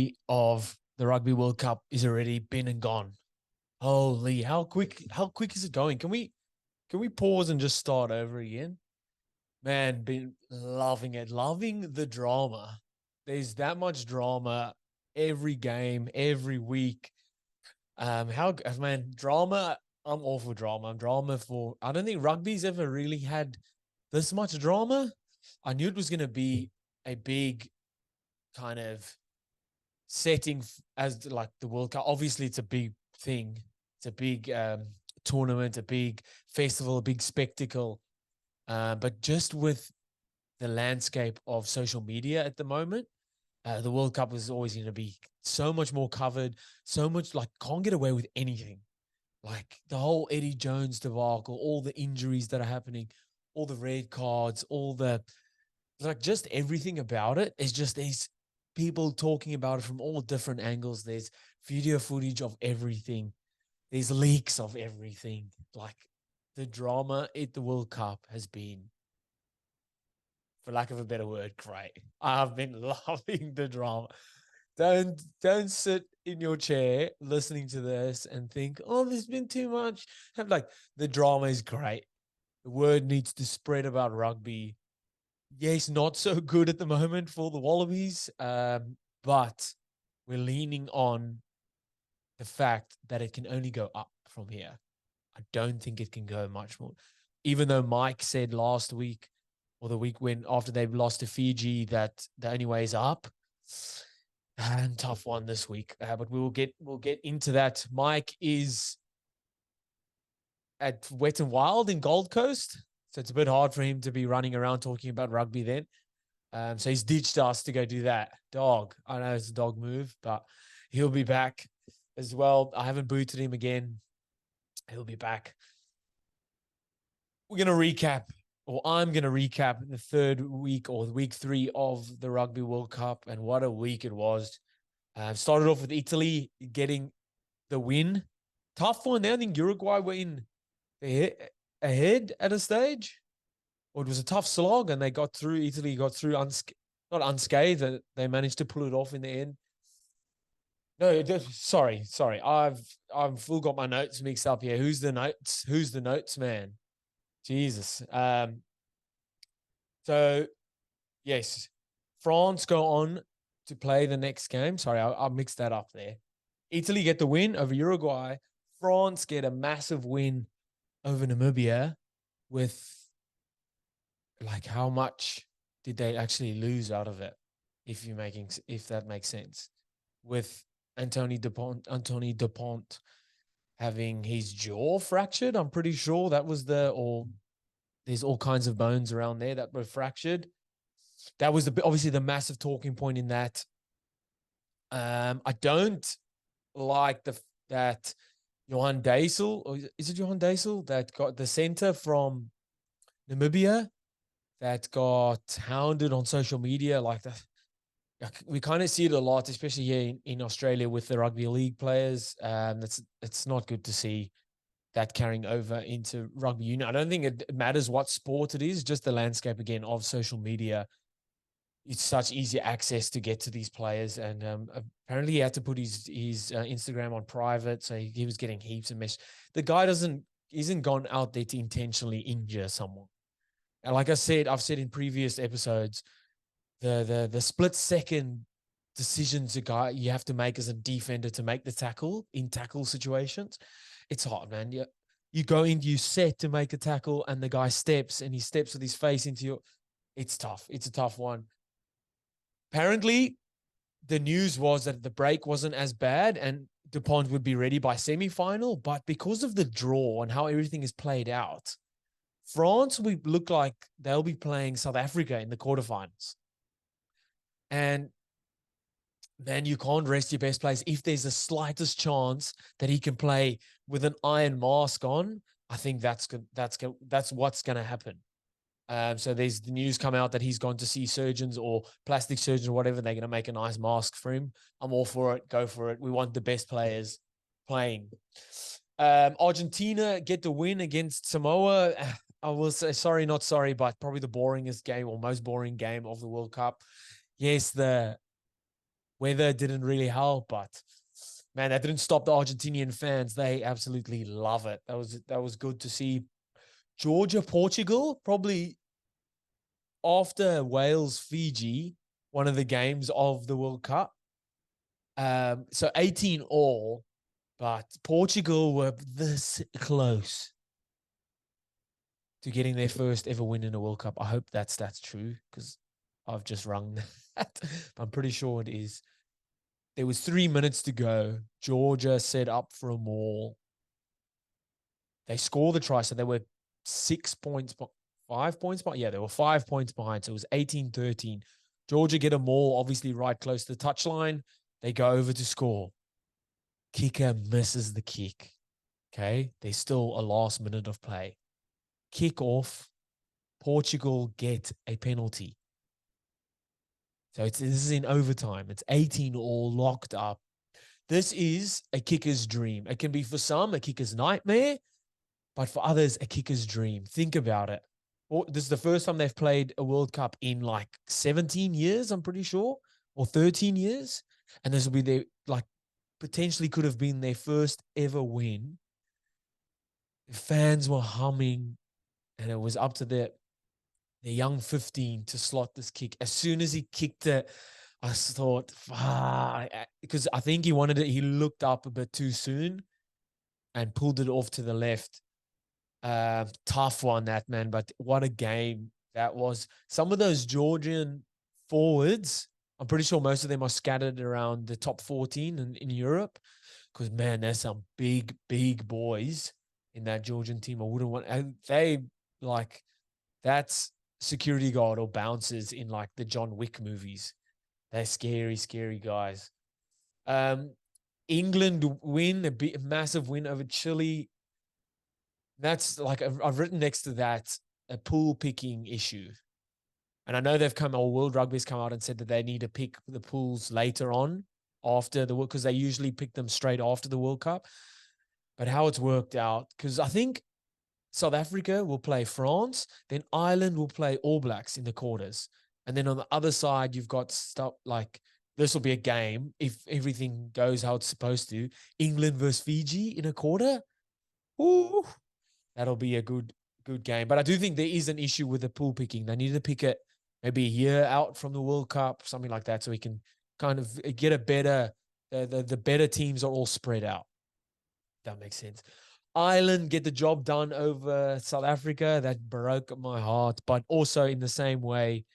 3 of the Rugby World Cup is already been and gone. Holy, how quick is it going? Can we pause and just start over again? Man, been loving it, loving the drama. There's that much drama every game, every week. Drama. I'm all for drama. I'm drama for. I don't think rugby's ever really had this much drama. I knew it was going to be a big kind of setting as like the World Cup. Obviously, it's a big thing. It's a big tournament, a big festival, a big spectacle. But just with the landscape of social media at the moment, the World Cup is always going to be so much more covered, so much like can't get away with anything. Like the whole Eddie Jones debacle, all the injuries that are happening, all the red cards, all the like just everything about it is just these people talking about it from all different angles. There's video footage of everything. There's leaks of everything. Like the drama at the World Cup has been, for lack of a better word, great. I've been loving the drama. Don't sit in your chair listening to this and think, oh, there's been too much. Have like the drama is great. The word needs to spread about rugby. Yes, not so good at the moment for the Wallabies, but we're leaning on the fact that it can only go up from here. I don't think it can go much more. Even though Mike said last week or the week when after they've lost to Fiji that the only way is up. And tough one this week, but we'll get into that. Mike is at Wet and Wild in Gold Coast, so it's a bit hard for him to be running around talking about rugby then. So he's ditched us to go do that. Dog, I know it's a dog move, but he'll be back as well. I haven't booted him again. He'll be back. We're going to recap, or I'm going to recap the third week or week 3 of the Rugby World Cup, and what a week it was. Started off with Italy getting the win. Tough one there. I think Uruguay were in ahead at a stage. Or it was a tough slog, and they got through. Italy got through, not unscathed. They managed to pull it off in the end. No, sorry. I've full got my notes mixed up here. Who's the notes man? Jesus. So, yes, France go on to play the next game. Sorry, I mixed that up there. Italy get the win over Uruguay. France get a massive win over Namibia with, like, how much did they actually lose out of it? If that makes sense. With Anthony Dupont having his jaw fractured, I'm pretty sure that was there's all kinds of bones around there that were fractured. That was obviously the massive talking point in that. I don't like that Johan Deisel, or is it Johan Deisel, that got the center from Namibia that got hounded on social media like that. We kind of see it a lot, especially here in Australia with the rugby league players. It's not good to see that carrying over into rugby union. I don't think it matters what sport it is, just the landscape again of social media. It's such easy access to get to these players, and apparently he had to put his Instagram on private, so he was getting heaps of messages. The guy isn't gone out there to intentionally injure someone. And like I've said in previous episodes, the split second decisions you have to make as a defender to make the tackle in tackle situations, it's hard, man. You go in, you set to make a tackle, and the guy steps with his face into your. It's tough. It's a tough one. Apparently, the news was that the break wasn't as bad and Dupont would be ready by semi-final, but because of the draw and how everything is played out, France will look like they'll be playing South Africa in the quarterfinals. And then you can't rest your best players. If there's the slightest chance that he can play with an iron mask on, I think that's what's going to happen. So there's the news come out that he's gone to see surgeons or plastic surgeons or whatever. They're going to make a nice mask for him. I'm all for it. Go for it. We want the best players playing. Argentina get the win against Samoa. I will say sorry, not sorry, but probably the boringest game or most boring game of the World Cup. Yes, the Weather didn't really help, but man, that didn't stop the Argentinian fans. They absolutely love it. That was good to see. Georgia, Portugal, probably after Wales, Fiji, one of the games of the World Cup. So 18 all, but Portugal were this close to getting their first ever win in a World Cup. I hope that's true, because I've just rung that. I'm pretty sure it is. There was 3 minutes to go. Georgia set up for a maul. They score the try, so they were 6 points, 5 points behind. Yeah, they were 5 points behind, so it was 18-13. Georgia get a maul, obviously right close to the touchline. They go over to score. Kicker misses the kick. Okay, there's still a last minute of play. Kick off. Portugal get a penalty. So this is in overtime. It's 18 all locked up. This is a kicker's dream. It can be for some a kicker's nightmare, but for others, a kicker's dream. Think about it. This is the first time they've played a World Cup in like 17 years, I'm pretty sure, or 13 years. And this will be their, like, potentially could have been their first ever win. The fans were humming, and it was up to the young 15 to slot this kick. As soon as he kicked it, I thought, because I think he wanted it. He looked up a bit too soon and pulled it off to the left. Tough one, that, man. But what a game that was. Some of those Georgian forwards, I'm pretty sure most of them are scattered around the top 14 in Europe. Because, man, there's some big, big boys in that Georgian team. I wouldn't want. They, like, that's security guard or bouncers in like the John Wick movies. They're scary, scary guys. England win, a massive win over Chile. That's like, I've written next to that a pool picking issue. And I know World Rugby's come out and said that they need to pick the pools later on after the World, because they usually pick them straight after the World Cup. But how it's worked out, because I think South Africa will play France, then Ireland will play All Blacks in the quarters. And then on the other side, you've got stuff like, this will be a game, if everything goes how it's supposed to, England versus Fiji in a quarter. Ooh, that'll be a good game. But I do think there is an issue with the pool picking. They need to pick it maybe a year out from the World Cup, something like that, so we can kind of get a better, the better teams are all spread out. That makes sense. Ireland get the job done over South Africa. That broke my heart, but also in the same way,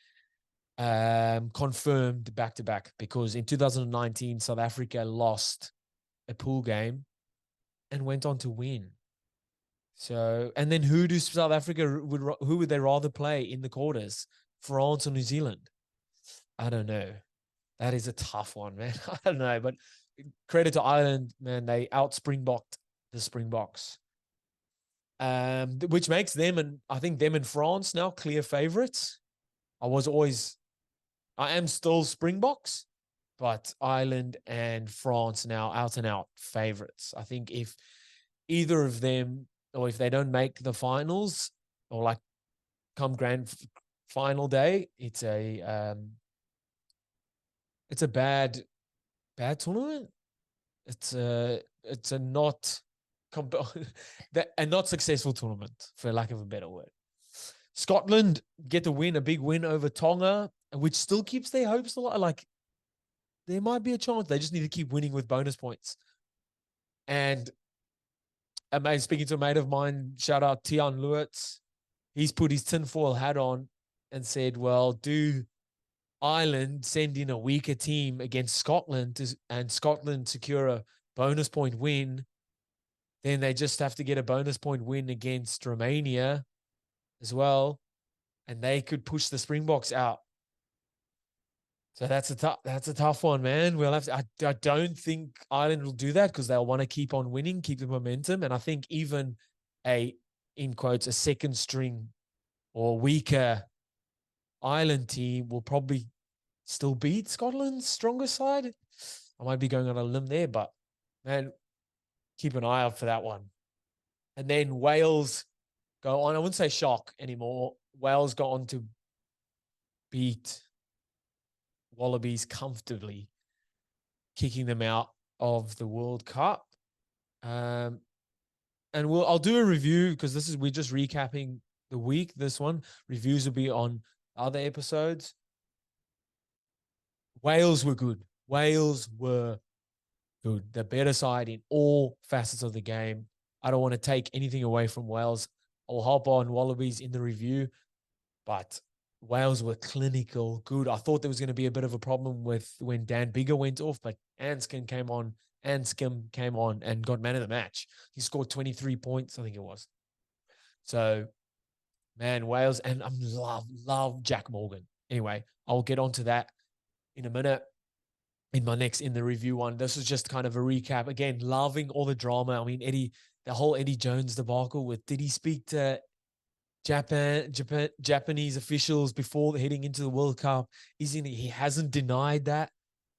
confirmed back-to-back, because in 2019, South Africa lost a pool game and went on to win. So, and then who would they rather play in the quarters? France or New Zealand? I don't know. That is a tough one, man. I don't know, but credit to Ireland, man. They out-Springbokked the Springboks. Which makes them, and I think them and France now clear favorites. I am still Springboks, but Ireland and France now out and out favorites. I think if either of them, or if they don't make the finals, or like come grand final day, it's a bad tournament. It's a not a not successful tournament, for lack of a better word. Scotland get the win, a big win over Tonga, which still keeps their hopes alive. Like, there might be a chance. They just need to keep winning with bonus points. And speaking to a mate of mine, shout out Tian Lewitz, he's put his tinfoil hat on and said, well, do Ireland send in a weaker team against Scotland and Scotland secure a bonus point win, then they just have to get a bonus point win against Romania as well, and they could push the Springboks out. So that's a tough one, man. We'll have to. I don't think Ireland will do that, because they'll want to keep on winning, keep the momentum, and I think even in quotes, a second string or weaker Ireland team will probably still beat Scotland's stronger side. I might be going on a limb there, but man, keep an eye out for that one. And then Wales go on. I wouldn't say shock anymore. Wales go on to beat Wallabies comfortably. kicking them out of the World Cup. And I'll do a review because we're just recapping the week. This one reviews will be on other episodes. Wales were good. Wales were good. The better side in all facets of the game. I don't want to take anything away from Wales. I'll hop on Wallabies in the review, but Wales were clinical, good. I thought there was going to be a bit of a problem with when Dan Biggar went off, but Anscombe came on and got man of the match. He scored 23 points, I think it was. So, man, Wales, and I love Jack Morgan. Anyway, I'll get onto that in a minute in my next in the review one. This is just kind of a recap. Again, loving all the drama. I mean, the whole Eddie Jones debacle with, did he speak to Japanese officials before heading into the World Cup? He hasn't denied that.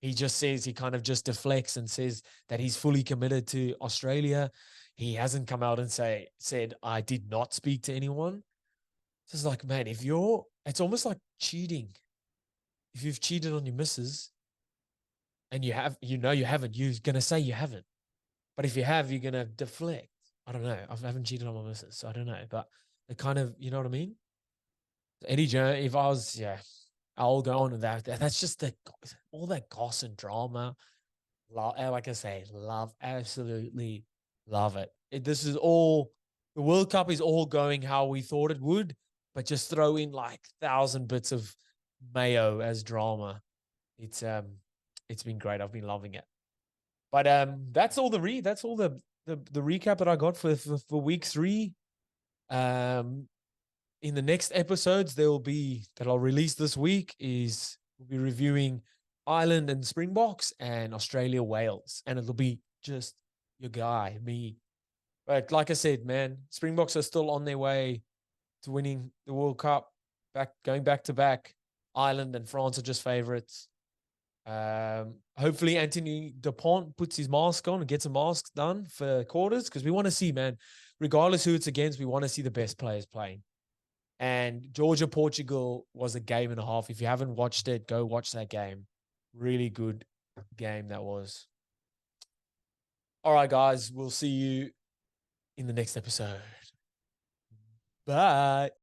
He just says, he kind of just deflects and says that he's fully committed to Australia. He hasn't come out and said, I did not speak to anyone. It's just like, man, it's almost like cheating. If you've cheated on your missus and you haven't, you're going to say you haven't. But if you have, you're going to deflect. I don't know. I haven't cheated on my missus, so I don't know. But it kind of, you know what I mean? Eddie Jones, if I was, I'll go on with that. That's just all that goss and drama. Like I say, absolutely love it. This is all, the World Cup is all going how we thought it would, but just throw in like 1,000 bits of mayo as drama. It's been great. I've been loving it. But that's all the recap that I got for week 3. In the next episodes that I'll release this week we'll be reviewing Ireland and Springboks and Australia Wales, and it'll be just your guy, me. But like I said, man, Springboks are still on their way to winning the World Cup, going back to back. Ireland and France are just favorites. Hopefully Anthony Dupont puts his mask on and gets a mask done for quarters, because we want to see, man, regardless who it's against, we want to see the best players playing. And Georgia-Portugal was a game and a half. If you haven't watched it, go watch that game. Really good game that was. All right, guys, we'll see you in the next episode. Bye.